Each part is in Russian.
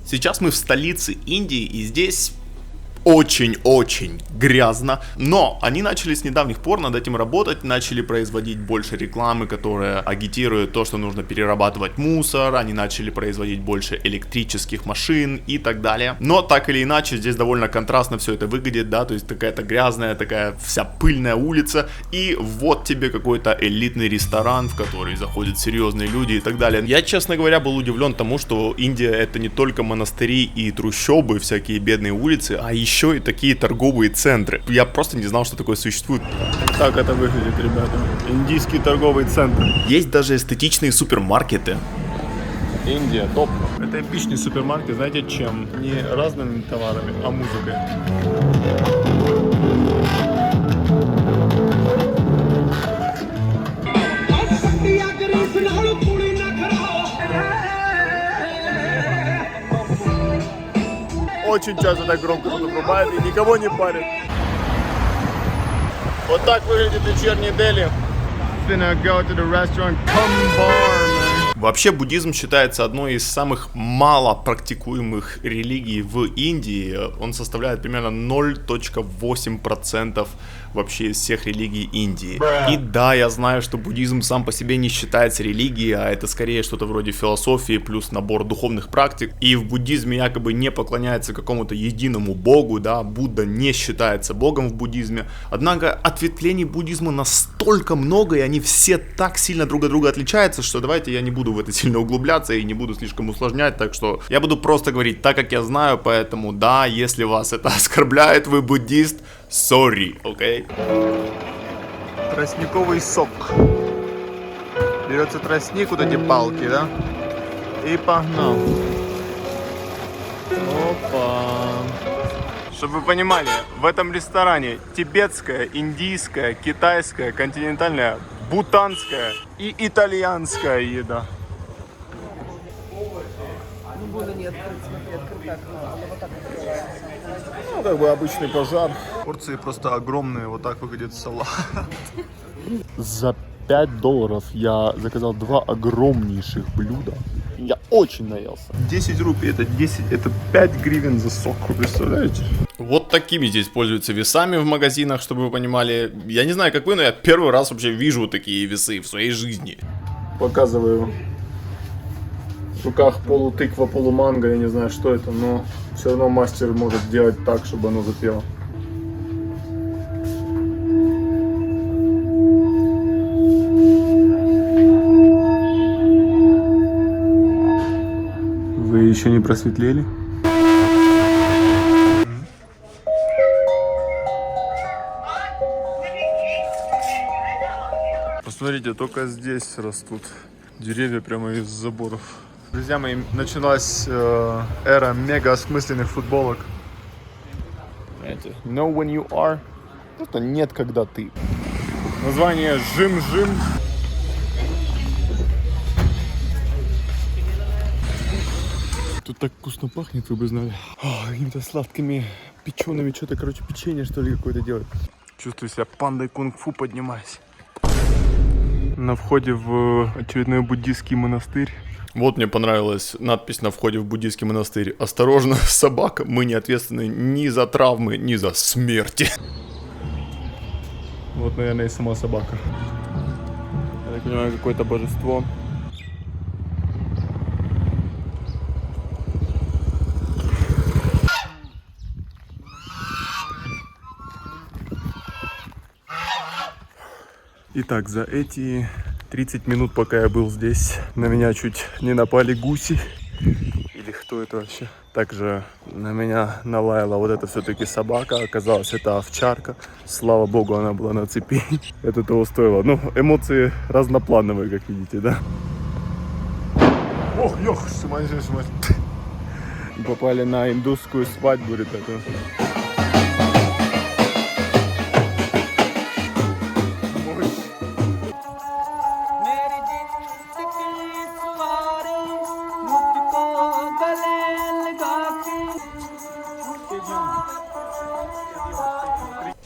Сейчас мы в столице Индии, и здесь очень-очень грязно, но они начали с недавних пор над этим работать, начали производить больше рекламы, которая агитирует то, что нужно перерабатывать мусор, они начали производить больше электрических машин и так далее. Но так или иначе, здесь довольно контрастно все это выглядит, да, то есть такая-то грязная, такая вся пыльная улица, и вот тебе какой-то элитный ресторан, в который заходят серьезные люди и так далее. Я, честно говоря, был удивлен тому, что Индия это не только монастыри и трущобы, всякие бедные улицы, а еще и такие торговые центры. Я просто не знал, что такое существует. Так это выглядит, ребята. Индийский торговый центр. Есть даже эстетичные супермаркеты. Индия, топ. Это эпичный супермаркет, знаете чем? Не разными товарами, а музыкой. Очень часто так громко кто-то врубает и никого не парит. Вот так выглядит вечерний Дели. Gonna go to the restaurant, come bar, man. Вообще буддизм считается одной из самых мало практикуемых религий в Индии. Он составляет примерно 0,8% вообще из всех религий Индии. И да, я знаю, что буддизм сам по себе не считается религией, а это скорее что-то вроде философии плюс набор духовных практик. И в буддизме якобы не поклоняется какому-то единому богу, да, Будда не считается богом в буддизме. Однако ответвлений буддизма настолько много, и они все так сильно друг от друга отличаются, что давайте я не буду в это сильно углубляться и не буду слишком усложнять, так что я буду просто говорить так, как я знаю, поэтому да, если вас это оскорбляет, вы буддист, sorry, окей? Тростниковый сок. Берется тростник, вот эти палки, да? И погнал. Опа. Чтобы вы понимали, в этом ресторане тибетская, индийская, китайская, континентальная, бутанская и итальянская еда. Ну, как бы обычный пожар. Порции просто огромные, вот так выглядит салат. За $5 я заказал 2 огромнейших блюда. Я очень наелся. 10 рупий, это 5 гривен за сок, вы представляете? Вот такими здесь пользуются весами в магазинах, чтобы вы понимали. Я не знаю, как вы, но я первый раз вообще вижу такие весы в своей жизни. Показываю. В руках полутыква, полуманго, я не знаю, что это, но все равно мастер может сделать так, чтобы оно запело. Вы еще не просветлели? Посмотрите, только здесь растут деревья прямо из заборов. Друзья мои, началась эра мега осмысленных футболок. Знаете, know when you are, просто нет, когда ты. Название Жим-Жим. Тут так вкусно пахнет, вы бы знали. Какими-то сладкими печеными, что-то, короче, печенье, что ли, какое-то делать. Чувствую себя пандой кунг-фу, поднимаюсь. На входе в очередной буддийский монастырь. Вот мне понравилась надпись на входе в буддийский монастырь. Осторожно, собака, мы не ответственны ни за травмы, ни за смерти. Вот, наверное, и сама собака. Я так понимаю, какое-то божество. Итак, за эти 30 минут, пока я был здесь, на меня чуть не напали гуси. Или кто это вообще? Также на меня налаяла вот это все-таки собака. Оказалось, это овчарка. Слава богу, она была на цепи. Это того стоило. Ну, эмоции разноплановые, как видите, да? Ох, ёх, попали на индусскую свадьбу, ребята.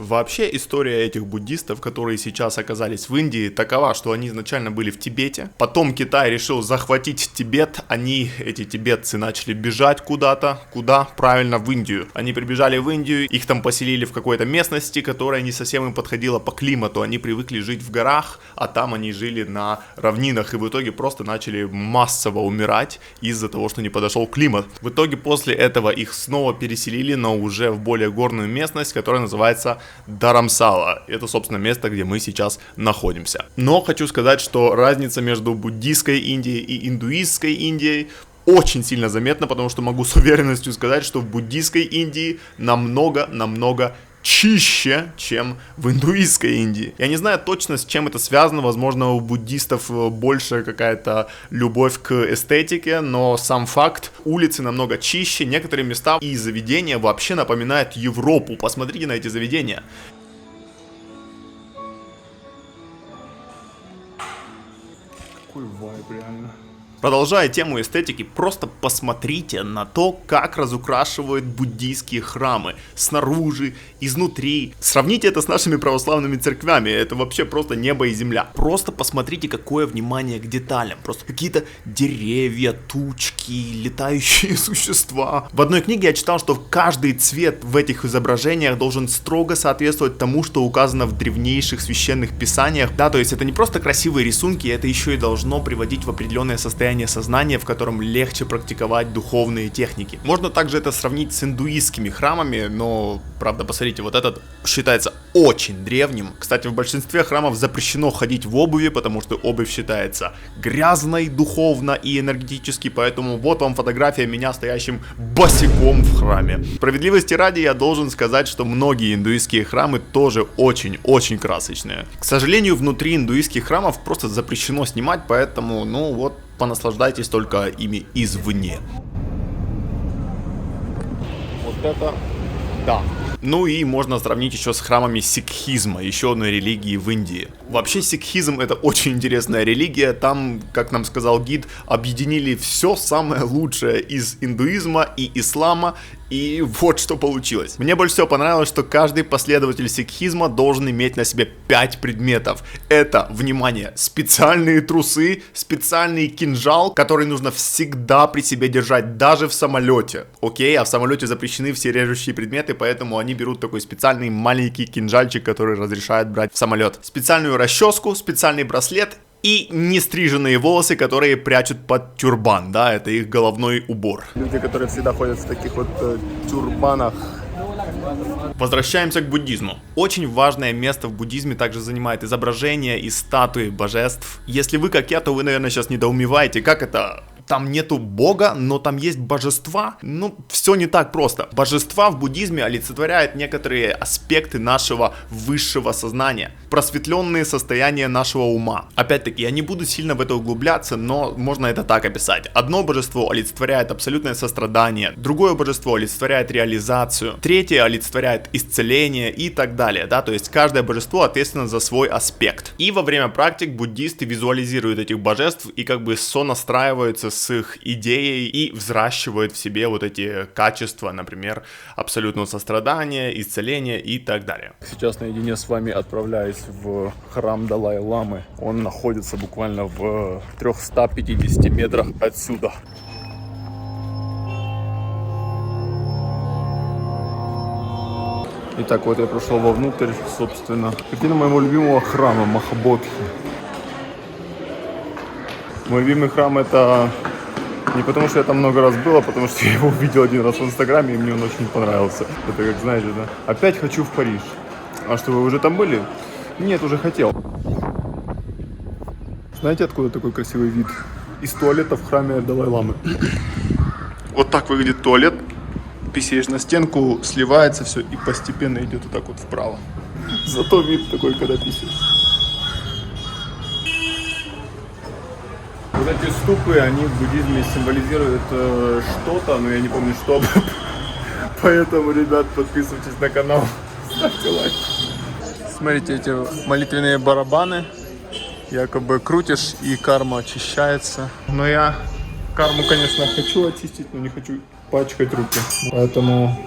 Вообще история этих буддистов, которые сейчас оказались в Индии, такова, что они изначально были в Тибете, потом Китай решил захватить Тибет, эти тибетцы, начали бежать куда-то, куда? Правильно, в Индию. Они прибежали в Индию, их там поселили в какой-то местности, которая не совсем им подходила по климату, они привыкли жить в горах, а там они жили на равнинах, и в итоге просто начали массово умирать из-за того, что не подошел климат. В итоге после этого их снова переселили, но уже в более горную местность, которая называется Dharamsala. Это, собственно, место, где мы сейчас находимся. Но хочу сказать, что разница между буддийской Индией и индуистской Индией очень сильно заметна, потому что могу с уверенностью сказать, что в буддийской Индии намного чище, чем в индуистской Индии. Я не знаю точно, с чем это связано, возможно, у буддистов больше какая-то любовь к эстетике, но сам факт, улицы намного чище, некоторые места и заведения вообще напоминают Европу. Посмотрите на эти заведения. Какой вайб, реально. Продолжая тему эстетики, просто посмотрите на то, как разукрашивают буддийские храмы снаружи, изнутри. Сравните это с нашими православными церквями, это вообще просто небо и земля. Просто посмотрите, какое внимание к деталям, просто какие-то деревья, тучки, летающие существа. В одной книге я читал, что каждый цвет в этих изображениях должен строго соответствовать тому, что указано в древнейших священных писаниях. Да, то есть это не просто красивые рисунки, это еще и должно приводить в определенное состояние сознания, в котором легче практиковать духовные техники. Можно также это сравнить с индуистскими храмами, но, правда, посмотрите, вот этот считается очень древним. Кстати, в большинстве храмов запрещено ходить в обуви, потому что обувь считается грязной духовно и энергетически, поэтому вот вам фотография меня стоящим босиком в храме. Справедливости ради я должен сказать, что многие индуистские храмы тоже очень красочные. К сожалению, внутри индуистских храмов просто запрещено снимать, поэтому, ну вот, понаслаждайтесь только ими извне. Вот это да. Ну и можно сравнить еще с храмами сикхизма, еще одной религии в Индии. Вообще сикхизм — это очень интересная религия. Там, как нам сказал гид, объединили все самое лучшее из индуизма и ислама. И вот что получилось. Мне больше всего понравилось, что каждый последователь сикхизма должен иметь на себе 5 предметов. Это, внимание, специальные трусы, специальный кинжал, который нужно всегда при себе держать, даже в самолете. Окей, а в самолете запрещены все режущие предметы, поэтому они берут такой специальный маленький кинжальчик, который разрешают брать в самолет. Специальную расческу, специальный браслет и нестриженные волосы, которые прячут под тюрбан, да, это их головной убор. Люди, которые всегда ходят в таких вот тюрбанах. Возвращаемся к буддизму. Очень важное место в буддизме также занимает изображение и статуи божеств. Если вы, как я, то вы, наверное, сейчас недоумеваете, как это... Там нету бога, но там есть божества. Ну, все не так просто. Божества в буддизме олицетворяют некоторые аспекты нашего высшего сознания, просветленные состояния нашего ума. Опять-таки, я не буду сильно в это углубляться, но можно это так описать. Одно божество олицетворяет абсолютное сострадание, другое божество олицетворяет реализацию, третье олицетворяет исцеление и так далее, да, то есть каждое божество ответственно за свой аспект. И во время практик буддисты визуализируют этих божеств и как бы сонастраиваются с их идеей и взращивают в себе вот эти качества, например, абсолютного сострадания, исцеления и так далее. Сейчас наедине с вами отправляюсь в храм Далай-ламы. Он находится буквально в 350 метрах отсюда. Итак, вот я прошел вовнутрь, собственно, картина моего любимого храма Махабодхи. Мой любимый храм — это не потому, что я там много раз был, а потому что я его увидел один раз в Инстаграме, и мне он очень понравился. Это как, знаете, да? Опять хочу в Париж. А что, вы уже там были? Нет, уже хотел. Знаете, откуда такой красивый вид? Из туалета в храме Далай-ламы. Вот так выглядит туалет. Писаешь на стенку, сливается все и постепенно идет вот так вот вправо. Зато вид такой, когда писаешь. Вот эти ступы, они в буддизме символизируют что-то, но я не помню что. Поэтому, ребят, подписывайтесь на канал, ставьте лайк. Смотрите, эти молитвенные барабаны. Якобы крутишь, и карма очищается. Но я карму, конечно, хочу очистить, но не хочу пачкать руки. Поэтому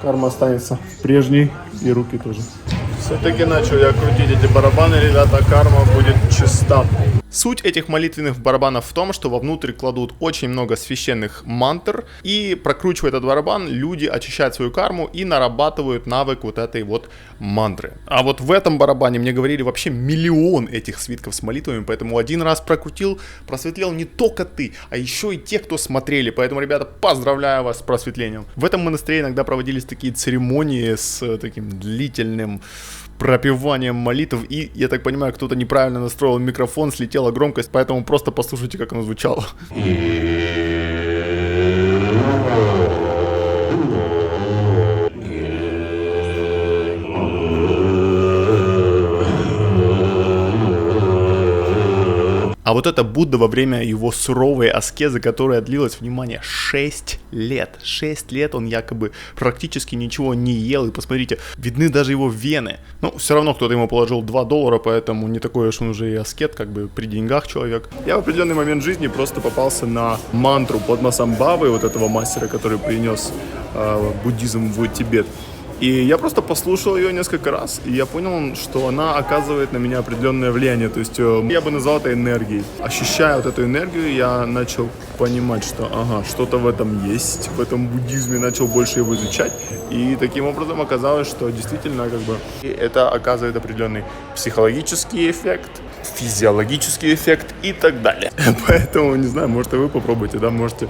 карма останется прежней, и руки тоже. Все-таки начал я крутить эти барабаны, ребята, карма будет чиста. Суть этих молитвенных барабанов в том, что вовнутрь кладут очень много священных мантр, и прокручивая этот барабан, люди очищают свою карму и нарабатывают навык вот этой вот мантры. А вот в этом барабане мне говорили вообще миллион этих свитков с молитвами, поэтому один раз прокрутил, просветлел не только ты, а еще и те, кто смотрели. Поэтому, ребята, поздравляю вас с просветлением. В этом монастыре иногда проводились такие церемонии с таким длительным пропеванием молитв, и, я так понимаю, кто-то неправильно настроил микрофон, слетела громкость, поэтому просто послушайте, как оно звучало. А вот это Будда во время его суровой аскезы, которая длилась, внимание, 6 лет. 6 лет он якобы практически ничего не ел. И посмотрите, видны даже его вены. Ну, все равно кто-то ему положил $2, поэтому не такой уж он уже и аскет, как бы при деньгах человек. Я в определенный момент жизни просто попался на мантру Падмасамбхавы, вот этого мастера, который принес буддизм в Тибет. И я просто послушал ее несколько раз, и я понял, что она оказывает на меня определенное влияние. То есть я бы назвал это энергией. Ощущая вот эту энергию, я начал понимать, что ага, что-то в этом есть, в этом буддизме, начал больше его изучать. И таким образом оказалось, что действительно как бы это оказывает определенный психологический эффект, физиологический эффект и так далее. Поэтому, не знаю, может и вы попробуйте, да, можете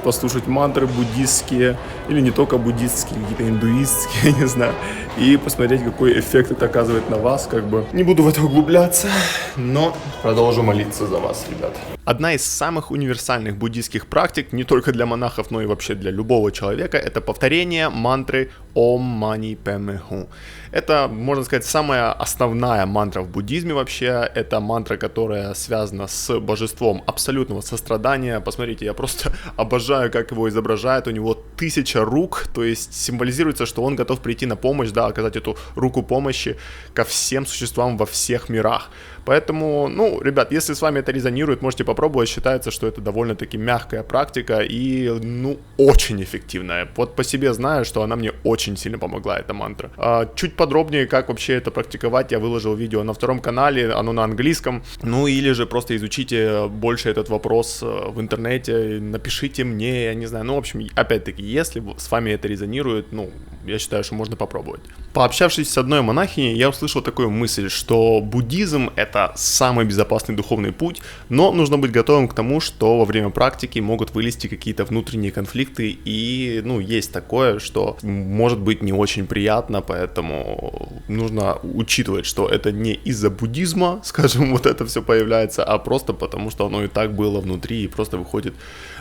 послушать мантры буддистские, или не только буддистские, какие-то индуистские, не знаю, и посмотреть, какой эффект это оказывает на вас, как бы. Не буду в это углубляться, но продолжу молиться за вас, ребят. Одна из самых универсальных буддийских практик, не только для монахов, но и вообще для любого человека, это повторение мантры Om Mani Padme Hum. Это, можно сказать, самая основная мантра в буддизме вообще. Это мантра, которая связана с божеством абсолютного сострадания. Посмотрите, я просто обожаю, как его изображают. У него 1000 рук, то есть символизируется, что он готов прийти на помощь, да, оказать эту руку помощи ко всем существам во всех мирах. Поэтому, ну, ребят, если с вами это резонирует, можете попробовать. Считается, что это довольно-таки мягкая практика и, ну, очень эффективная. Вот по себе знаю, что она мне очень сильно помогла, эта мантра. Чуть подробнее, как вообще это практиковать, я выложил видео на втором канале, оно на английском. Ну, или же просто изучите больше этот вопрос в интернете, напишите мне, я не знаю. Ну, в общем, опять-таки, если с вами это резонирует, ну, я считаю, что можно попробовать. Пообщавшись с одной монахиней, я услышал такую мысль, что буддизм — это самый безопасный духовный путь, но нужно быть готовым к тому, что во время практики могут вылезти какие-то внутренние конфликты, и, ну, есть такое, что может быть не очень приятно, поэтому нужно учитывать, что это не из-за буддизма, скажем, вот это все появляется, а просто потому, что оно и так было внутри и просто выходит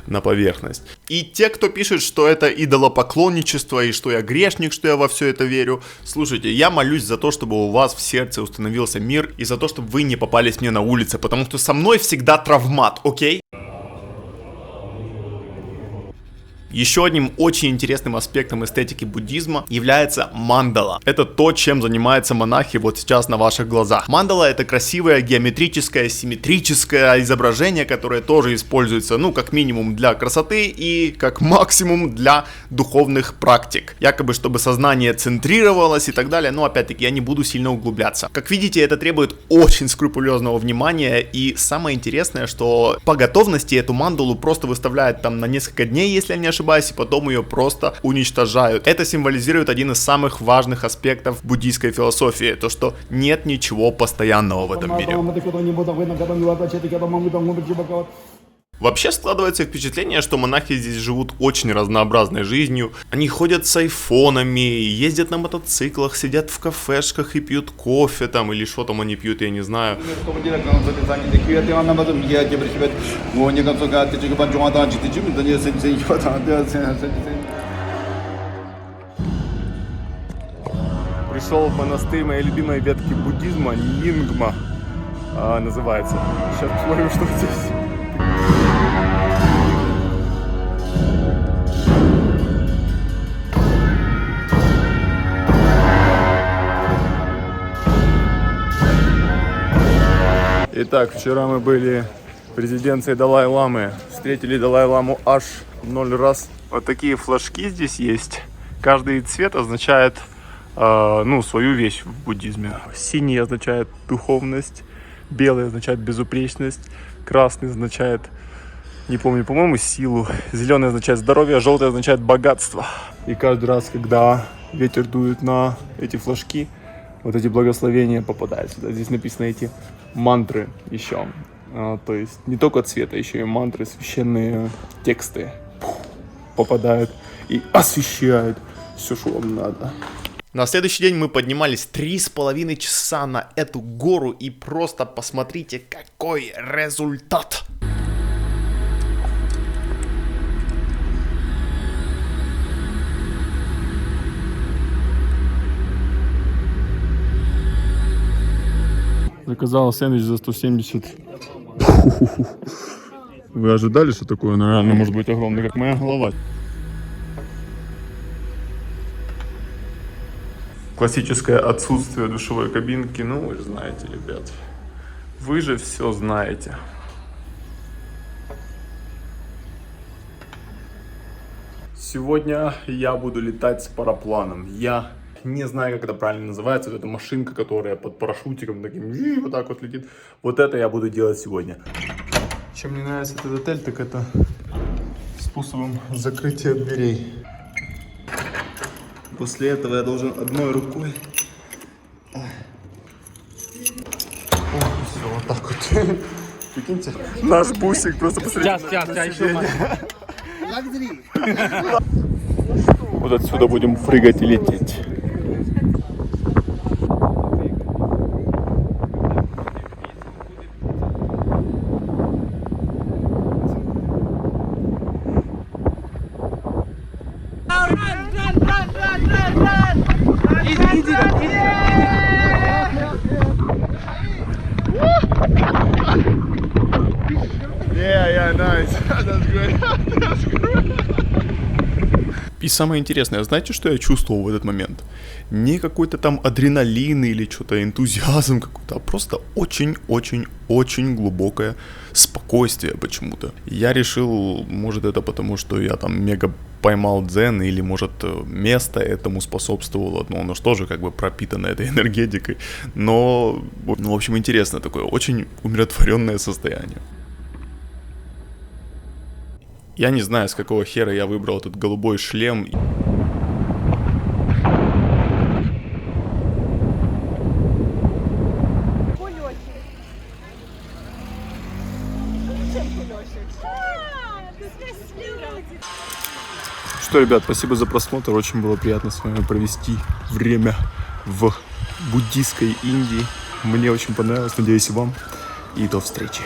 на поверхность. И те, кто пишет, что это идолопоклонничество и что я грешник, что я во все это верю, слушайте, я молюсь за то, чтобы у вас в сердце установился мир и за то, чтобы вы не попались мне на улице, потому что со мной всегда травмат, окей? Еще одним очень интересным аспектом эстетики буддизма является мандала. Это то, чем занимаются монахи вот сейчас на ваших глазах. Мандала — это красивое геометрическое, симметрическое изображение, которое тоже используется, ну, как минимум для красоты и как максимум для духовных практик. Якобы, чтобы сознание центрировалось и так далее, но опять-таки я не буду сильно углубляться. Как видите, это требует очень скрупулезного внимания, и самое интересное, что по готовности эту мандалу просто выставляют там на несколько дней, если я не ошибаюсь, и потом ее просто уничтожают. Это символизирует один из самых важных аспектов буддийской философии, то что нет ничего постоянного в этом мире. Вообще складывается впечатление, что монахи здесь живут очень разнообразной жизнью. Они ходят с айфонами, ездят на мотоциклах, сидят в кафешках и пьют кофе там, или что там они пьют, я не знаю. Пришел в монастырь моей любимой ветки буддизма, Нингма называется. Сейчас посмотрим, что здесь. Итак, вчера мы были в резиденции Далай-ламы, встретили Далай-ламу аж 0 раз. Вот такие флажки здесь есть. Каждый цвет означает свою вещь в буддизме. Синий означает духовность, белый означает безупречность, красный означает, не помню, по-моему, силу, зеленый означает здоровье, а желтый означает богатство. И каждый раз, когда ветер дует на эти флажки, вот эти благословения попадают сюда. Здесь написаны эти мантры еще. То есть не только цвета, еще и мантры, священные тексты попадают и освещают все, что вам надо. На следующий день мы поднимались 3,5 часа на эту гору, и просто посмотрите, какой результат. Заказал сэндвич за 170. Вы ожидали, что такое, наверное, может быть огромный, как моя голова? Классическое отсутствие душевой кабинки. Ну, вы же знаете, ребят. Вы же все знаете. Сегодня я буду летать с парапланом. Я не знаю, как это правильно называется. Вот эта машинка, которая под парашютиком таким вот так вот летит. Вот это я буду делать сегодня. Чем мне нравится этот отель, так это способом закрытия дверей. После этого я должен одной рукой. Все, вот так вот. Прикиньте, наш бусик просто посмотрите. Вот отсюда будем прыгать и лететь. И самое интересное, знаете, что я чувствовал в этот момент? Не какой-то там адреналин или что-то энтузиазм какой-то, а просто очень-очень-очень глубокое спокойствие почему-то. Я решил, может это потому, что я там мега поймал дзен, или может место этому способствовало, но оно же тоже как бы пропитано этой энергетикой. Но, в общем, интересно такое, очень умиротворенное состояние. Я не знаю, с какого хера я выбрал этот голубой шлем. Что, ребят, спасибо за просмотр. Очень было приятно с вами провести время в буддийской Индии. Мне очень понравилось, надеюсь, и вам. И до встречи.